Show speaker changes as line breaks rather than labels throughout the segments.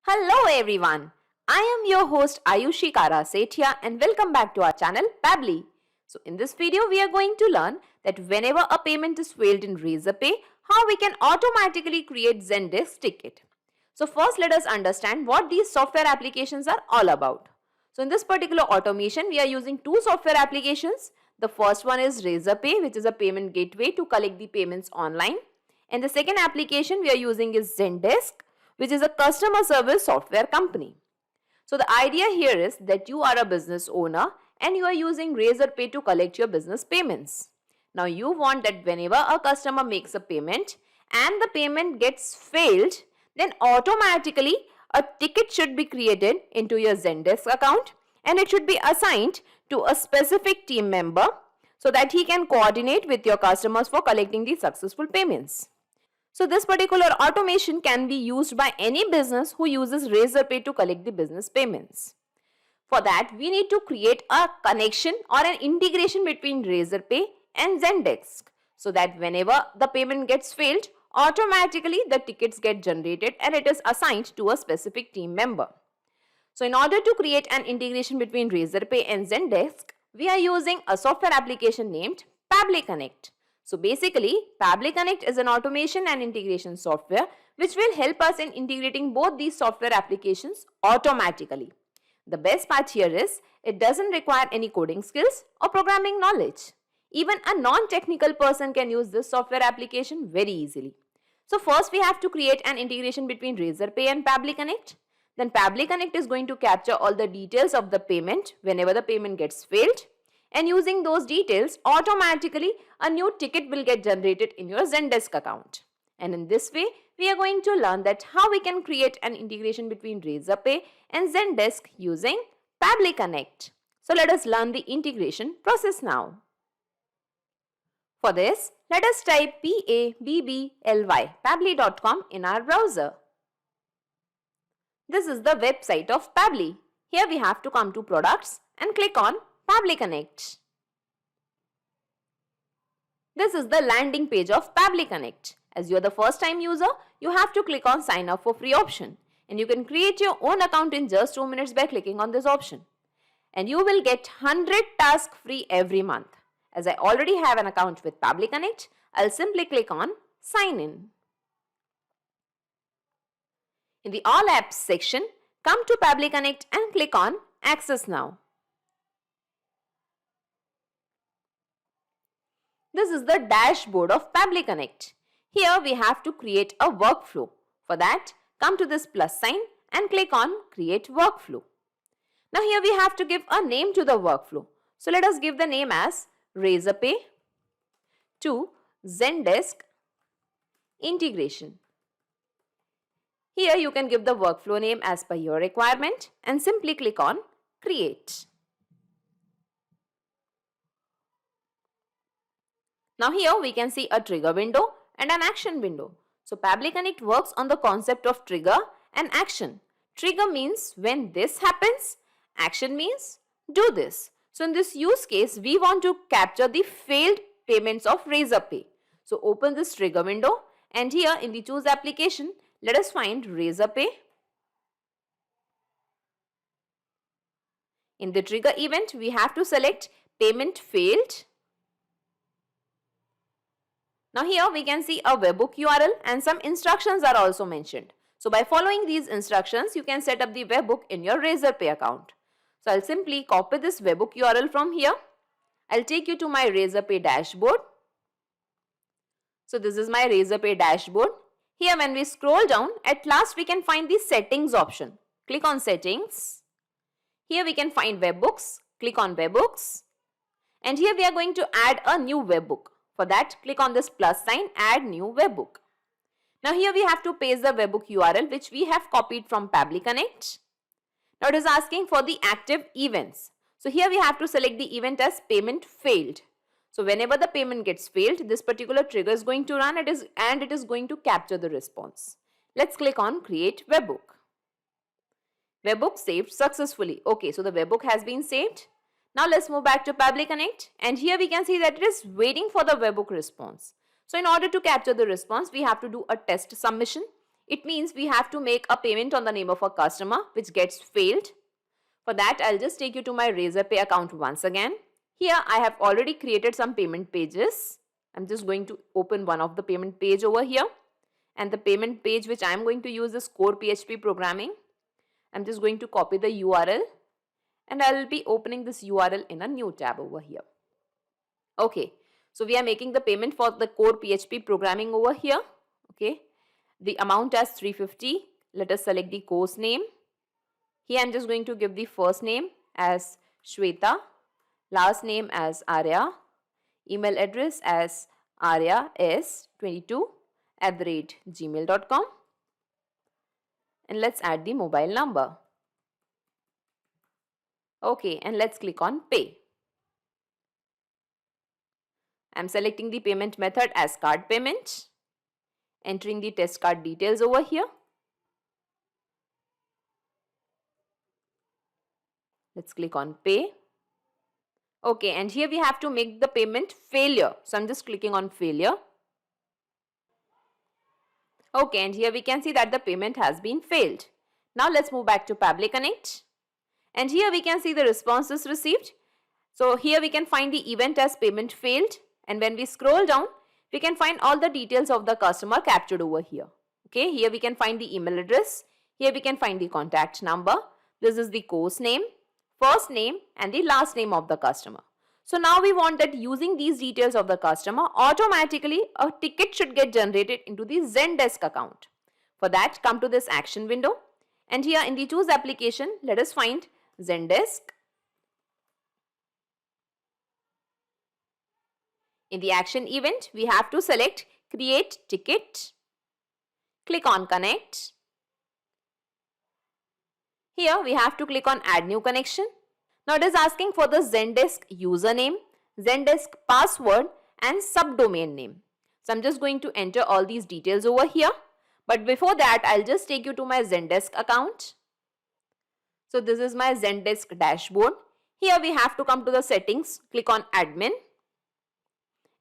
Hello everyone. I am your host Ayushi Kara Sethia and welcome back to our channel Pabbly. So in this video we are going to learn that whenever a payment is failed in Razorpay, how we can automatically create Zendesk ticket. So first let us understand what these software applications are all about. So in this particular automation we are using two software applications. The first one is Razorpay, which is a payment gateway to collect the payments online. And the second application we are using is Zendesk, which is a customer service software company. So the idea here is that you are a business owner and you are using Razorpay to collect your business payments. Now you want that whenever a customer makes a payment and the payment gets failed, then automatically a ticket should be created into your Zendesk account and it should be assigned to a specific team member so that he can coordinate with your customers for collecting the successful payments. So this particular automation can be used by any business who uses Razorpay to collect the business payments. For that, we need to create a connection or an integration between Razorpay and Zendesk so that whenever the payment gets failed, automatically the tickets get generated and it is assigned to a specific team member. So in order to create an integration between Razorpay and Zendesk, we are using a software application named Pabbly Connect. So basically, Pabbly Connect is an automation and integration software which will help us in integrating both these software applications automatically. The best part here is it doesn't require any coding skills or programming knowledge. Even a non-technical person can use this software application very easily. So first we have to create an integration between Razorpay and Pabbly Connect. Then Pabbly Connect is going to capture all the details of the payment whenever the payment gets failed. And using those details, automatically a new ticket will get generated in your Zendesk account. And in this way, we are going to learn that how we can create an integration between Razorpay and Zendesk using Pabbly Connect. So let us learn the integration process now. For this, let us type Pabbly, pabbly.com in our browser. This is the website of Pabbly. Here we have to come to products and click on Pabbly Connect. This is the landing page of Pabbly Connect. As you are the first time user, you have to click on sign up for free option. And you can create your own account in just 2 minutes by clicking on this option. And you will get 100 tasks free every month. As I already have an account with Pabbly Connect, I'll simply click on sign in. In the all apps section, come to Pabbly Connect and click on access now. This is the dashboard of Pabbly Connect. Here we have to create a workflow. For that, come to this plus sign and click on create workflow. Now here we have to give a name to the workflow. So let us give the name as Razorpay to Zendesk integration. Here you can give the workflow name as per your requirement and simply click on create. Now here we can see a trigger window and an action window. So Pabbly Connect works on the concept of trigger and action. Trigger means when this happens, action means do this. So in this use case, we want to capture the failed payments of Razorpay. So open this trigger window and here in the choose application, let us find Razorpay. In the trigger event, we have to select payment failed. Now here we can see a webhook URL and some instructions are also mentioned. So by following these instructions, you can set up the webhook in your Razorpay account. So I'll simply copy this webhook URL from here. I'll take you to my Razorpay dashboard. So this is my Razorpay dashboard. Here when we scroll down, at last we can find the settings option. Click on settings. Here we can find webhooks. Click on webhooks. And here we are going to add a new webhook. For that, click on this plus sign, add new webhook. Now here we have to paste the webhook URL which we have copied from Pabbly Connect. Now it is asking for the active events. So here we have to select the event as payment failed. So whenever the payment gets failed, this particular trigger is going to run and it is going to capture the response. Let's click on create webhook. Webhook saved successfully. Okay, so the webhook has been saved. Now let's move back to Pabbly Connect and here we can see that it is waiting for the webhook response. So in order to capture the response, we have to do a test submission. It means we have to make a payment on the name of a customer which gets failed. For that, I'll just take you to my Razorpay account once again. Here, I have already created some payment pages. I'm just going to open one of the payment page over here. And the payment page which I'm going to use is Core PHP Programming. I'm just going to copy the URL and I will be opening this URL in a new tab over here. Okay, so we are making the payment for the Core PHP Programming over here. Okay, the amount as 350. Let us select the course name. Here I'm just going to give the first name as Shweta, last name as Arya, email address as aryas22@gmail.com, and let's add the mobile number. Okay, and let's click on pay. I'm selecting the payment method as card payment, entering the test card details over here. Let's click on pay. Okay, and here we have to make the payment failure. So I'm just clicking on failure. Okay, and here we can see that the payment has been failed. Now let's move back to Pabbly Connect. And here we can see the responses received. So here we can find the event as payment failed. And when we scroll down, we can find all the details of the customer captured over here. Okay, here we can find the email address. Here we can find the contact number. This is the course name, first name and the last name of the customer. So now we want that using these details of the customer, automatically a ticket should get generated into the Zendesk account. For that, come to this action window. And here in the choose application, let us find Zendesk. In the action event, we have to select create ticket. Click on connect. Here we have to click on add new connection. Now it is asking for the Zendesk username, Zendesk password and subdomain name. So I'm just going to enter all these details over here. But before that, I'll just take you to my Zendesk account. So this is my Zendesk dashboard. Here we have to come to the settings, click on admin.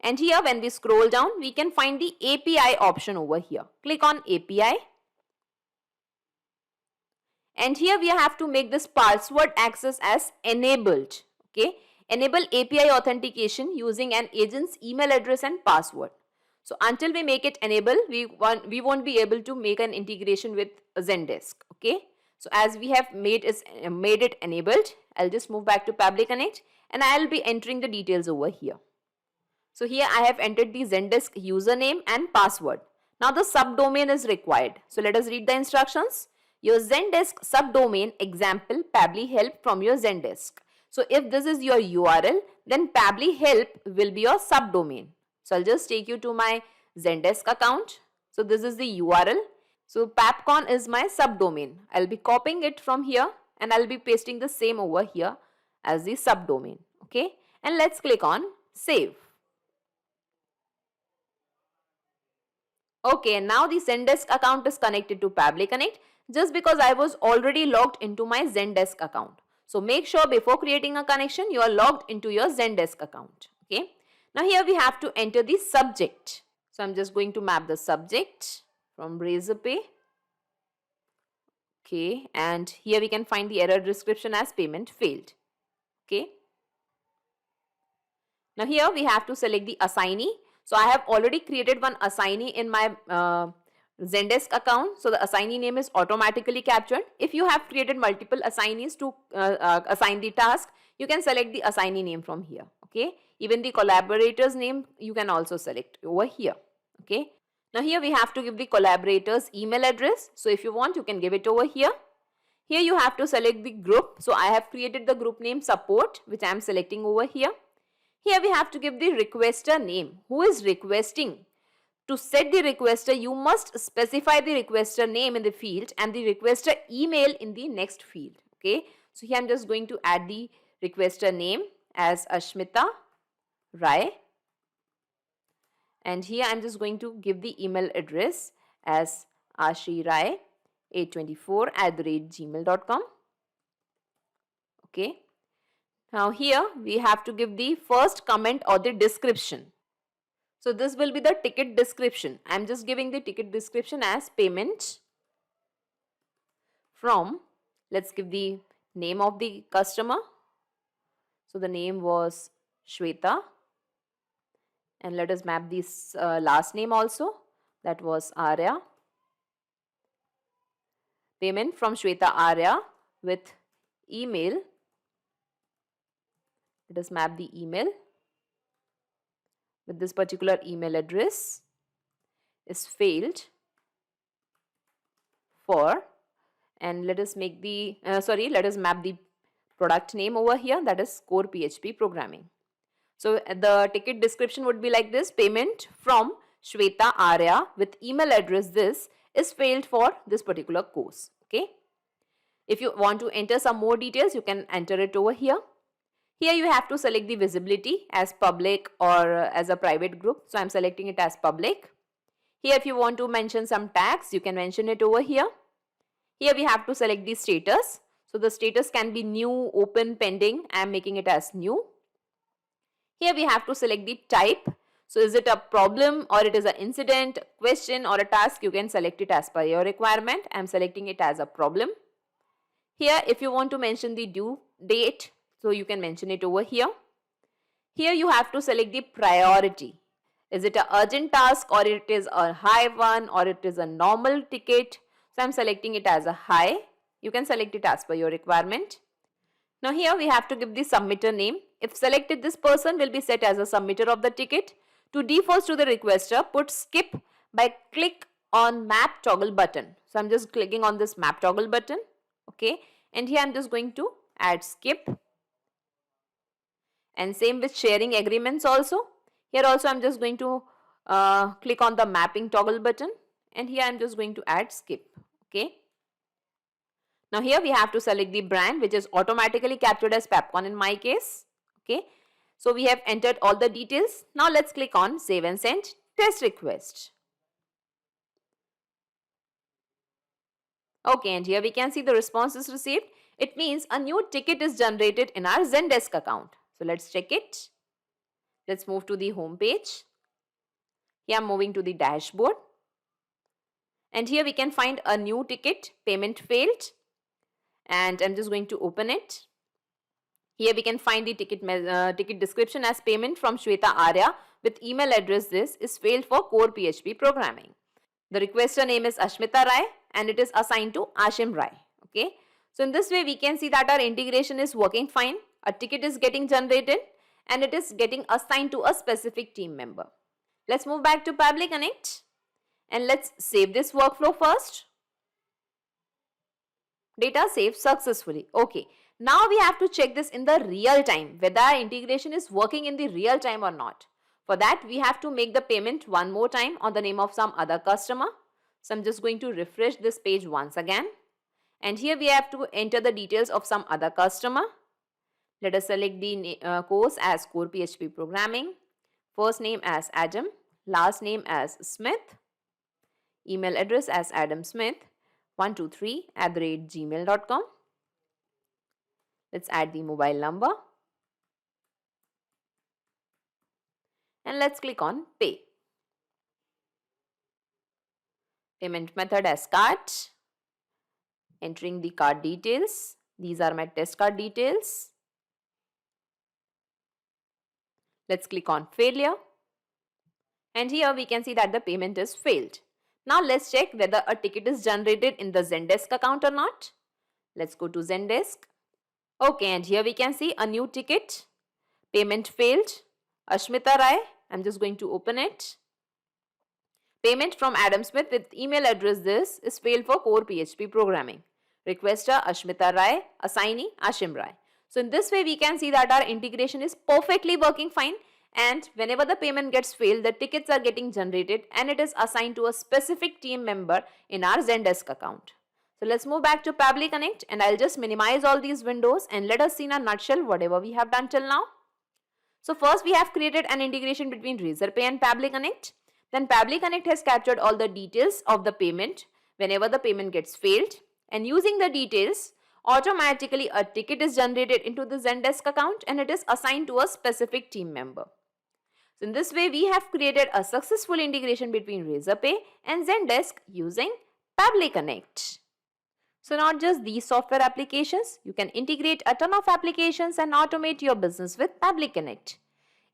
And here when we scroll down, we can find the API option over here. Click on API. And here we have to make this password access as enabled. Okay, enable API authentication using an agent's email address and password. So until we make it enable, we won't be able to make an integration with Zendesk. Okay, so as we have made it enabled, I'll just move back to Pabbly Connect and I'll be entering the details over here. So here I have entered the Zendesk username and password. Now the subdomain is required. So let us read the instructions. Your Zendesk subdomain example Pabbly help from your Zendesk. So if this is your URL, then Pabbly help will be your subdomain. So I'll just take you to my Zendesk account. So this is the URL. So Papcon is my subdomain. I'll be copying it from here and I'll be pasting the same over here as the subdomain. Okay, and let's click on save. Okay, now the Zendesk account is connected to Pabbly Connect just because I was already logged into my Zendesk account. So make sure before creating a connection, you are logged into your Zendesk account. Okay. Now here we have to enter the subject. So I'm just going to map the subject from Razorpay. Okay. And here we can find the error description as payment failed. Okay. Now here we have to select the assignee. So I have already created one assignee in my Zendesk account. So the assignee name is automatically captured. If you have created multiple assignees to assign the task, you can select the assignee name from here. Okay. Even the collaborator's name you can also select over here. Okay. Now here we have to give the collaborator's email address. So if you want, you can give it over here. Here you have to select the group. So I have created the group name support, which I am selecting over here. Here we have to give the requester name. Who is requesting? To set the requester, you must specify the requester name in the field and the requester email in the next field. Okay. So here I'm just going to add the requester name as Ashmita Rai. And here I'm just going to give the email address as ashrirai824@gmail.com. Okay. Now here we have to give the first comment or the description. So this will be the ticket description. I'm just giving the ticket description as payment from, let's give the name of the customer. So the name was Shweta, and let us map this last name also, that was Arya. Payment from Shweta Arya with email. Let us map the email with this particular email address is failed for, and let us make the let us map the product name over here, that is core PHP programming. So the ticket description would be like this: payment from Shweta Arya with email address this is failed for this particular course. Okay. If you want to enter some more details, you can enter it over here. Here you have to select the visibility as public or as a private group. So I'm selecting it as public. Here if you want to mention some tags, you can mention it over here. Here we have to select the status. So the status can be new, open, pending. I am making it as new. Here we have to select the type. So is it a problem or it is an incident, question or a task? You can select it as per your requirement. I am selecting it as a problem. Here if you want to mention the due date, so you can mention it over here. Here you have to select the priority. Is it an urgent task or it is a high one or it is a normal ticket? So I am selecting it as a high. You can select it as per your requirement. Now here we have to give the submitter name. If selected, this person will be set as a submitter of the ticket. To default to the requester, put skip by click on map toggle button. So I'm just clicking on this map toggle button. Okay. And here I'm just going to add skip. And same with sharing agreements also. Here also I'm just going to click on the mapping toggle button. And here I'm just going to add skip. Okay. Now here we have to select the brand, which is automatically captured as Papcon in my case. Okay. So we have entered all the details. Now let's click on save and send test request. Okay, and here we can see the response is received. It means a new ticket is generated in our Zendesk account. So let's check it. Let's move to the home page. Here I'm moving to the dashboard. And here we can find a new ticket, payment failed. And I'm just going to open it. Here we can find the ticket description as payment from Shweta Arya with email address this is failed for core PHP programming. The requester name is Ashmita Rai and it is assigned to Ashim Rai. Okay. So in this way we can see that our integration is working fine. A ticket is getting generated and it is getting assigned to a specific team member. Let's move back to Pabbly Connect and let's save this workflow first. Data saved successfully. Okay. Now we have to check this in the real time, whether our integration is working in the real time or not. For that, we have to make the payment one more time on the name of some other customer. So I'm just going to refresh this page once again. And here we have to enter the details of some other customer. Let us select the course as Core PHP Programming. First name as Adam. Last name as Smith. Email address as adamsmith123@gmail.com. Let's add the mobile number. And let's click on Pay. Payment method as card. Entering the card details. These are my test card details. Let's click on Failure. And here we can see that the payment is failed. Now let's check whether a ticket is generated in the Zendesk account or not. Let's go to Zendesk. Okay, and here we can see a new ticket. Payment failed. Ashmita Rai. I'm just going to open it. Payment from Adam Smith with email address this is failed for core PHP programming. Requester Ashmita Rai. Assignee Ashim Rai. So in this way we can see that our integration is perfectly working fine. And whenever the payment gets failed, the tickets are getting generated and it is assigned to a specific team member in our Zendesk account. So let's move back to Pabbly Connect and I'll just minimize all these windows and let us see in a nutshell whatever we have done till now. So first we have created an integration between Razorpay and Pabbly Connect. Then Pabbly Connect has captured all the details of the payment whenever the payment gets failed. And using the details, automatically a ticket is generated into the Zendesk account and it is assigned to a specific team member. So in this way we have created a successful integration between Razorpay and Zendesk using Pabbly Connect. So not just these software applications, you can integrate a ton of applications and automate your business with Pabbly Connect.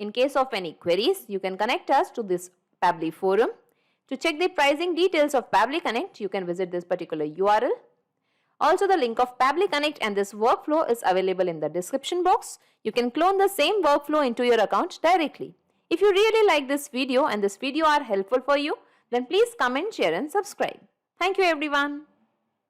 In case of any queries, you can connect us to this Pabbly forum. To check the pricing details of Pabbly Connect, you can visit this particular URL. Also, the link of Pabbly Connect and this workflow is available in the description box. You can clone the same workflow into your account directly. If you really like this video and this video are helpful for you, then please comment, share and subscribe. Thank you everyone.